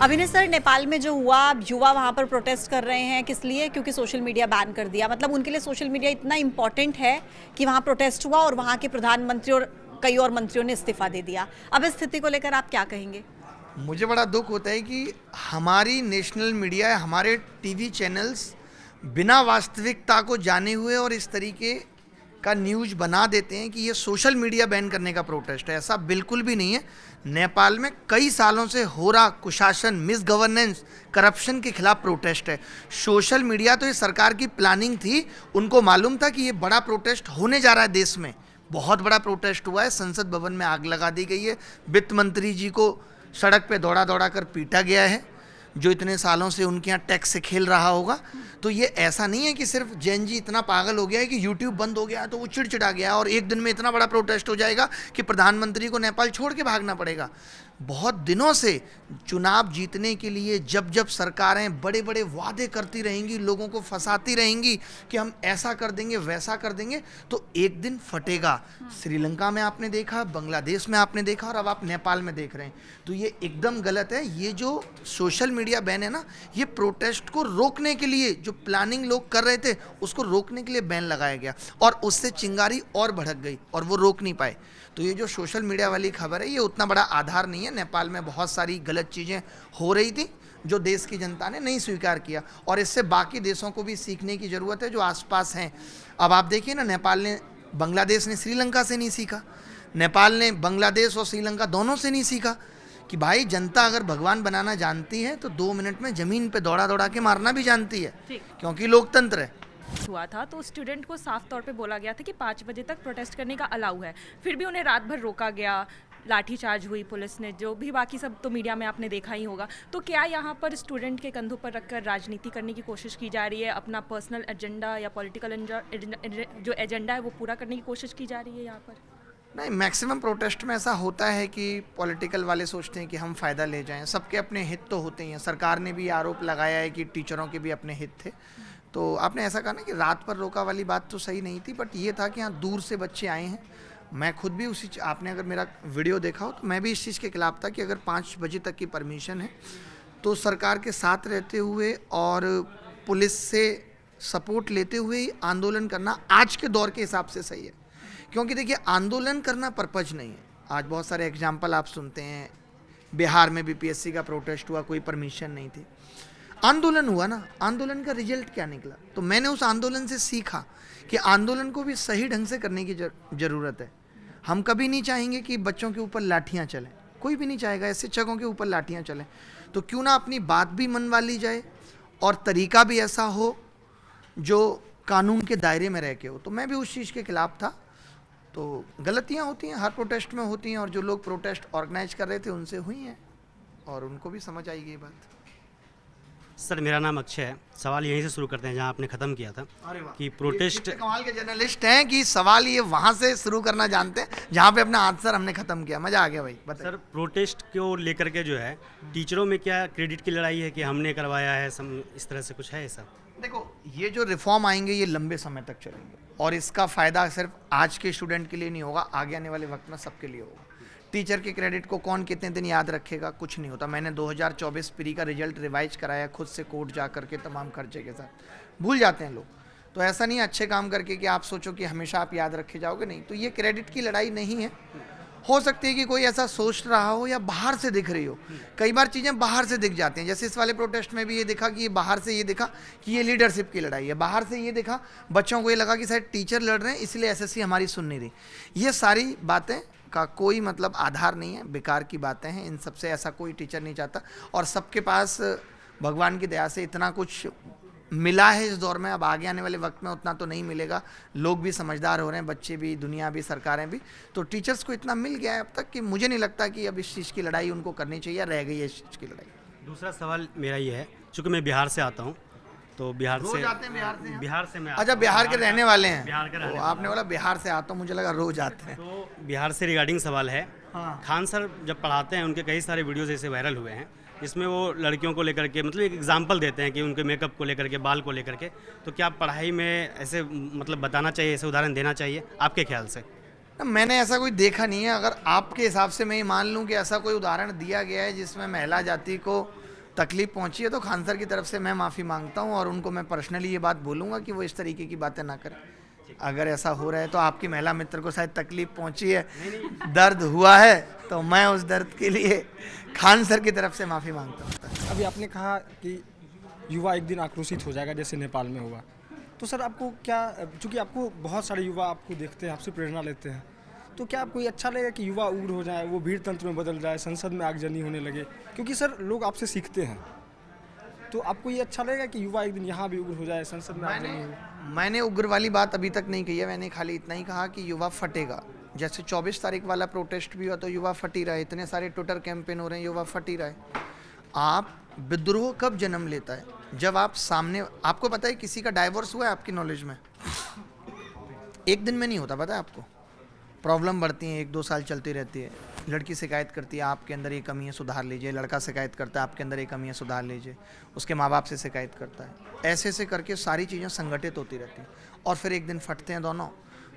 अभिनय सर, नेपाल में जो हुआ, युवा वहाँ पर प्रोटेस्ट कर रहे हैं, किस लिए? क्योंकि सोशल मीडिया बैन कर दिया। मतलब उनके लिए सोशल मीडिया इतना इम्पोर्टेंट है कि वहाँ प्रोटेस्ट हुआ और वहाँ के प्रधानमंत्री और कई और मंत्रियों ने इस्तीफा दे दिया। अब इस स्थिति को लेकर आप क्या कहेंगे? मुझे बड़ा दुख होता है कि हमारी नेशनल मीडिया, हमारे टीवी चैनल्स बिना वास्तविकता को जाने हुए और इस तरीके का न्यूज़ बना देते हैं कि ये सोशल मीडिया बैन करने का प्रोटेस्ट है। ऐसा बिल्कुल भी नहीं है। नेपाल में कई सालों से हो रहा कुशासन, मिस गवर्नेंस, करप्शन के खिलाफ प्रोटेस्ट है। सोशल मीडिया तो ये सरकार की प्लानिंग थी। उनको मालूम था कि ये बड़ा प्रोटेस्ट होने जा रहा है। देश में बहुत बड़ा प्रोटेस्ट हुआ है। संसद भवन में आग लगा दी गई है। वित्त मंत्री जी को सड़क पे दौड़ा दौड़ा कर पीटा गया है, जो इतने सालों से उनके यहाँ टैक्स से खेल रहा होगा। तो ये ऐसा नहीं है कि सिर्फ जैन जी इतना पागल हो गया है कि यूट्यूब बंद हो गया तो वो चिड़चिड़ा गया और एक दिन में इतना बड़ा प्रोटेस्ट हो जाएगा कि प्रधानमंत्री को नेपाल छोड़ के भागना पड़ेगा। बहुत दिनों से चुनाव जीतने के लिए जब जब सरकारें बड़े बड़े वादे करती रहेंगी, लोगों को फंसाती रहेंगी कि हम ऐसा कर देंगे, वैसा कर देंगे, तो एक दिन फटेगा। श्रीलंका में आपने देखा, बांग्लादेश में आपने देखा और अब आप नेपाल में देख रहे हैं। तो ये एकदम गलत है। ये जो सोशल मीडिया बैन है ना, ये प्रोटेस्ट को रोकने के लिए, जो प्लानिंग लोग कर रहे थे उसको रोकने के लिए बैन लगाया गया और उससे चिंगारी और भड़क गई और वो रोक नहीं पाए। तो ये जो सोशल मीडिया वाली खबर है, ये उतना बड़ा आधार नहीं है। नेपाल में बहुत सारी गलत चीज़ें हो रही थी जो देश की जनता ने नहीं स्वीकार किया और इससे बाकी देशों को भी सीखने की ज़रूरत है जो आसपास हैं। अब आप देखिए ना, नेपाल ने, बांग्लादेश ने श्रीलंका से नहीं सीखा, नेपाल ने बांग्लादेश और श्रीलंका दोनों से नहीं सीखा कि भाई जनता अगर भगवान बनाना जानती है तो 2 मिनट में ज़मीन पे दौड़ा दौड़ा के मारना भी जानती है, क्योंकि लोकतंत्र है। हुआ था तो स्टूडेंट को साफ तौर पे बोला गया था कि 5 बजे तक प्रोटेस्ट करने का अलाउ है, फिर भी उन्हें रात भर रोका गया, लाठीचार्ज हुई पुलिस ने, जो भी बाकी सब तो मीडिया में आपने देखा ही होगा। तो क्या यहाँ पर स्टूडेंट के कंधों पर रखकर राजनीति करने की कोशिश की जा रही है? अपना पर्सनल एजेंडा या पॉलिटिकल जो एजेंडा है वो पूरा करने की कोशिश की जा रही है यहाँ पर? नहीं, मैक्सिमम प्रोटेस्ट में ऐसा होता है कि पॉलिटिकल वाले सोचते हैं कि हम फ़ायदा ले जाएं। सबके अपने हित तो होते हैं। सरकार ने भी आरोप लगाया है कि टीचरों के भी अपने हित थे। तो आपने ऐसा कहा ना कि रात पर रोका वाली बात तो सही नहीं थी, बट ये था कि यहाँ दूर से बच्चे आए हैं। मैं खुद भी उसी, आपने अगर मेरा वीडियो देखा हो तो मैं भी इस चीज़ के खिलाफ था कि अगर 5 बजे तक की परमिशन है तो सरकार के साथ रहते हुए और पुलिस से सपोर्ट लेते हुए ही आंदोलन करना आज के दौर के हिसाब से सही है। क्योंकि देखिए, आंदोलन करना पर्पज नहीं है। आज बहुत सारे एग्जाम्पल आप सुनते हैं, बिहार में बीपीएससी का प्रोटेस्ट हुआ, कोई परमिशन नहीं थी, आंदोलन हुआ ना, आंदोलन का रिजल्ट क्या निकला? तो मैंने उस आंदोलन से सीखा कि आंदोलन को भी सही ढंग से करने की ज़रूरत है। हम कभी नहीं चाहेंगे कि बच्चों के ऊपर लाठियाँ चलें, कोई भी नहीं चाहेगा ऐसे शिक्षकों के ऊपर लाठियाँ चलें। तो क्यों ना अपनी बात भी मनवा ली जाए और तरीका भी ऐसा हो जो कानून के दायरे में रह के हो। तो मैं भी उस चीज़ के खिलाफ था। तो गलतियाँ होती हैं, हर प्रोटेस्ट में होती हैं, और जो लोग प्रोटेस्ट ऑर्गेनाइज कर रहे थे उनसे हुई हैं और उनको भी समझ आएगी ये बात। सर, मेरा नाम अक्षय है। सवाल यहीं से शुरू करते हैं जहां आपने ख़त्म किया था। अरे वाह, कि प्रोटेस्ट, कमाल के जर्नलिस्ट हैं कि सवाल ये वहां से शुरू करना जानते हैं जहां पे अपना आंसर हमने खत्म किया। मजा आ गया भाई, बताइए। सर, प्रोटेस्ट को लेकर के जो है टीचरों में क्या क्रेडिट की लड़ाई है कि हमने करवाया है, इस तरह से कुछ है ऐसा? देखो, ये जो रिफॉर्म आएंगे ये लंबे समय तक चलेंगे और इसका फ़ायदा सिर्फ आज के स्टूडेंट के लिए नहीं होगा, आगे आने वाले वक्त में सबके लिए होगा। टीचर के क्रेडिट को कौन कितने दिन याद रखेगा? कुछ नहीं होता। मैंने 2024 प्री का रिजल्ट रिवाइज कराया खुद से, कोर्ट जा करके तमाम खर्चे के साथ। भूल जाते हैं लोग। तो ऐसा नहीं है अच्छे काम करके कि आप सोचो कि हमेशा आप याद रखे जाओगे, नहीं। तो ये क्रेडिट की लड़ाई नहीं है। हो सकती है कि कोई ऐसा सोच रहा हो या बाहर से दिख रही हो। कई बार चीज़ें बाहर से दिख जाती हैं। जैसे इस वाले प्रोटेस्ट में भी ये दिखा कि ये बाहर से ये दिखा कि ये लीडरशिप की लड़ाई है, बाहर से ये दिखा, बच्चों को ये लगा कि शायद टीचर लड़ रहे हैं इसलिए एसएससी हमारी सुन नहीं रही। ये सारी बातें का कोई मतलब आधार नहीं है, बेकार की बातें हैं। इन सबसे ऐसा कोई टीचर नहीं चाहता और सबके पास भगवान की दया से इतना कुछ मिला है इस दौर में। अब आगे आने वाले वक्त में उतना तो नहीं मिलेगा। लोग भी समझदार हो रहे हैं, बच्चे भी, दुनिया भी, सरकारें भी। तो टीचर्स को इतना मिल गया है अब तक कि मुझे नहीं लगता कि अब इस चीज़ की लड़ाई उनको करनी चाहिए, रह गई है इस चीज़ की लड़ाई। दूसरा सवाल मेरा ये है, चूँकि मैं बिहार से आता हूँ तो बिहार से मैं अच्छा, बिहार के रहने वाले हैं? बिहार के रहने आपने बोला बिहार से आता हूँ, मुझे लगा रोज आते हैं। तो बिहार से रिगार्डिंग सवाल है। हाँ। खान सर जब पढ़ाते हैं उनके कई सारे वीडियोज़ ऐसे वायरल हुए हैं जिसमें वो लड़कियों को लेकर के मतलब एक एग्जाम्पल देते हैं कि उनके मेकअप को लेकर के, बाल को लेकर के। तो क्या पढ़ाई में ऐसे मतलब बताना चाहिए, ऐसे उदाहरण देना चाहिए आपके ख्याल से? मैंने ऐसा कोई देखा नहीं है। अगर आपके हिसाब से मैं मान लूँ कि ऐसा कोई उदाहरण दिया गया है जिसमें महिला जाति को तकलीफ पहुंची है तो खान सर की तरफ से मैं माफ़ी मांगता हूं और उनको मैं पर्सनली ये बात बोलूँगा कि वो इस तरीके की बातें ना करें। अगर ऐसा हो रहा है तो आपकी महिला मित्र को शायद तकलीफ पहुंची है, दर्द हुआ है, तो मैं उस दर्द के लिए खान सर की तरफ से माफ़ी मांगता हूँ। अभी आपने कहा कि युवा एक दिन आक्रोशित हो जाएगा जैसे नेपाल में हुआ, तो सर आपको क्या, चूँकि आपको बहुत सारे युवा आपको देखते हैं, आपसे प्रेरणा लेते हैं, तो क्या आपको ये अच्छा लगेगा कि युवा उग्र हो जाए, वो भीड़ तंत्र में बदल जाए, संसद में आगजनी होने लगे? क्योंकि सर लोग आपसे सीखते हैं, तो आपको ये अच्छा लगेगा कि युवा एक दिन यहाँ भी उग्र हो जाए, संसद में आगजनी हो? मैंने उग्र वाली बात अभी तक नहीं कही है, मैंने खाली इतना ही कहा कि युवा फटेगा। जैसे 24 तारीख वाला प्रोटेस्ट भी हुआ तो युवा फट ही रहा है, इतने सारे ट्विटर कैंपेन हो रहे हैं, युवा फट ही रहा है। आप विद्रोह कब जन्म लेता है? जब आप सामने, आपको पता है किसी का डाइवोर्स हुआ है आपकी नॉलेज में? एक दिन में नहीं होता, पता है आपको? प्रॉब्लम बढ़ती हैं, 1-2 साल चलती रहती है। लड़की शिकायत करती है आपके अंदर ये कमी है, सुधार लीजिए। लड़का शिकायत करता है आपके अंदर ये कमी है, सुधार लीजिए। उसके माँ बाप से शिकायत करता है। ऐसे ऐसे करके सारी चीज़ें संगठित होती रहती हैं और फिर एक दिन फटते हैं दोनों।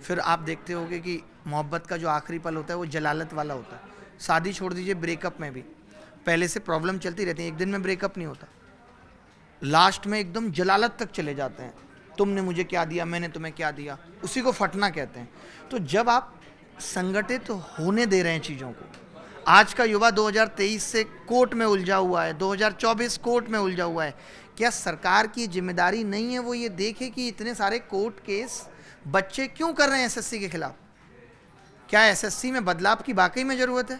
फिर आप देखते होगे कि मोहब्बत का जो आखिरी पल होता है वो जलालत वाला होता है। शादी छोड़ दीजिए, ब्रेकअप में भी पहले से प्रॉब्लम चलती रहती है, एक दिन में ब्रेकअप नहीं होता। लास्ट में एकदम जलालत तक चले जाते हैं, तुमने मुझे क्या दिया, मैंने तुम्हें क्या दिया, उसी को फटना कहते हैं। तो जब आप संगठित होने दे रहे हैं चीज़ों को, आज का युवा 2023 से कोर्ट में उलझा हुआ है, 2024 कोर्ट में उलझा हुआ है, क्या सरकार की जिम्मेदारी नहीं है वो ये देखे कि इतने सारे कोर्ट केस बच्चे क्यों कर रहे हैं एसएससी के खिलाफ? क्या एसएससी में बदलाव की वाकई में ज़रूरत है?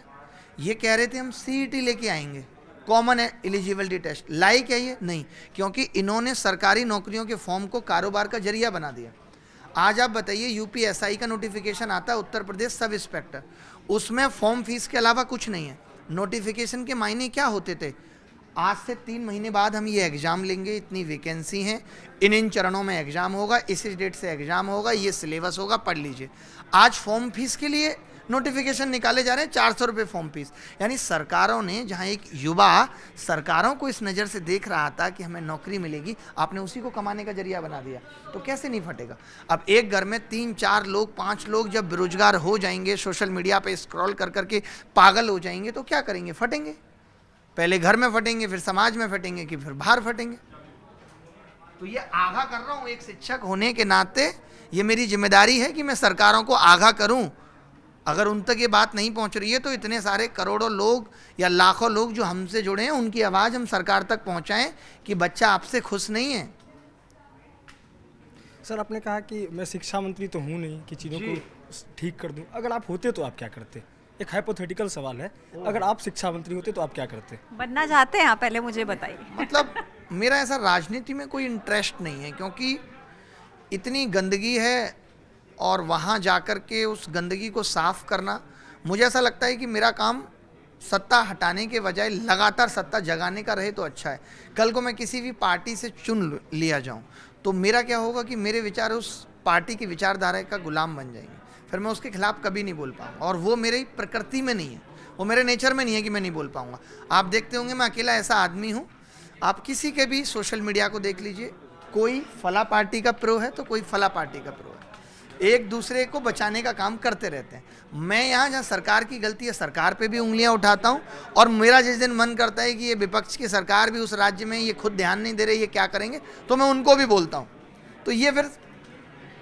ये कह रहे थे हम सीईटी लेके आएंगे, कॉमन एलिजिबिलिटी टेस्ट, लाई क्या ये? नहीं, क्योंकि इन्होंने सरकारी नौकरियों के फॉर्म को कारोबार का जरिया बना दिया। आज आप बताइए, यूपीएसआई का नोटिफिकेशन आता है, उत्तर प्रदेश सब इंस्पेक्टर, उसमें फॉर्म फीस के अलावा कुछ नहीं है। नोटिफिकेशन के मायने क्या होते थे? आज से 3 महीने बाद हम ये एग्ज़ाम लेंगे, इतनी वैकेंसी हैं, इन चरणों में एग्ज़ाम होगा, इस डेट से एग्ज़ाम होगा, ये सिलेबस होगा, पढ़ लीजिए। आज फॉर्म फीस के लिए नोटिफिकेशन निकाले जा रहे हैं, 400 रुपये फॉर्म फीस। यानी सरकारों ने, जहां एक युवा सरकारों को इस नज़र से देख रहा था कि हमें नौकरी मिलेगी, आपने उसी को कमाने का जरिया बना दिया, तो कैसे नहीं फटेगा? अब एक घर में 3-4 लोग, 5 लोग जब बेरोजगार हो जाएंगे, सोशल मीडिया पे स्क्रॉल कर करके पागल हो जाएंगे, तो क्या करेंगे? फटेंगे। पहले घर में फटेंगे, फिर समाज में फटेंगे, कि फिर बाहर फटेंगे। तो ये आगाह कर रहा हूँ, एक शिक्षक होने के नाते ये मेरी जिम्मेदारी है कि मैं सरकारों को आगाह करूँ। अगर उन तक ये बात नहीं पहुंच रही है तो इतने सारे करोड़ों लोग या लाखों लोग जो हमसे जुड़े हैं, उनकी आवाज़ हम सरकार तक पहुंचाएं कि बच्चा आपसे खुश नहीं है। सर आपने कहा कि मैं शिक्षा मंत्री तो हूँ नहीं कि चीज़ों को ठीक कर दूँ, अगर आप होते तो आप क्या करते? एक हाइपोथेटिकल सवाल है, अगर आप शिक्षा मंत्री होते तो आप क्या करते? बनना चाहते हैं आप? पहले मुझे बताइए। मतलब मेरा ऐसा राजनीति में कोई इंटरेस्ट नहीं है, क्योंकि इतनी गंदगी है और वहाँ जाकर के उस गंदगी को साफ करना, मुझे ऐसा लगता है कि मेरा काम सत्ता हटाने के बजाय लगातार सत्ता जगाने का रहे तो अच्छा है। कल को मैं किसी भी पार्टी से चुन लिया जाऊँ तो मेरा क्या होगा कि मेरे विचार उस पार्टी की विचारधारा का गुलाम बन जाएंगे, फिर मैं उसके खिलाफ कभी नहीं बोल पाऊँगा, और वो मेरी प्रकृति में नहीं है, वो मेरे नेचर में नहीं है कि मैं नहीं बोल पाऊँगा। आप देखते होंगे मैं अकेला ऐसा आदमी हूँ, आप किसी के भी सोशल मीडिया को देख लीजिए, कोई फला पार्टी का प्रो है तो कोई फला पार्टी का प्रो है, एक दूसरे को बचाने का काम करते रहते हैं। मैं यहाँ जहाँ सरकार की गलती है सरकार पे भी उंगलियाँ उठाता हूँ, और मेरा जिस दिन मन करता है कि ये विपक्ष की सरकार भी उस राज्य में ये खुद ध्यान नहीं दे रही, ये क्या करेंगे, तो मैं उनको भी बोलता हूँ। तो ये फिर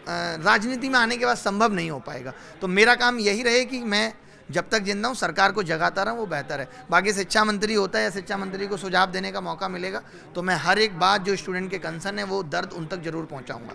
राजनीति में आने के बाद संभव नहीं हो पाएगा। तो मेरा काम यही रहे कि मैं जब तक जिंदा हूँ सरकार को जगाता रहूँ, वो बेहतर है। बाकी शिक्षा मंत्री होता है या शिक्षा मंत्री को सुझाव देने का मौका मिलेगा तो मैं हर एक बात जो स्टूडेंट के कंसर्न है वो दर्द उन तक जरूर पहुँचाऊँगा।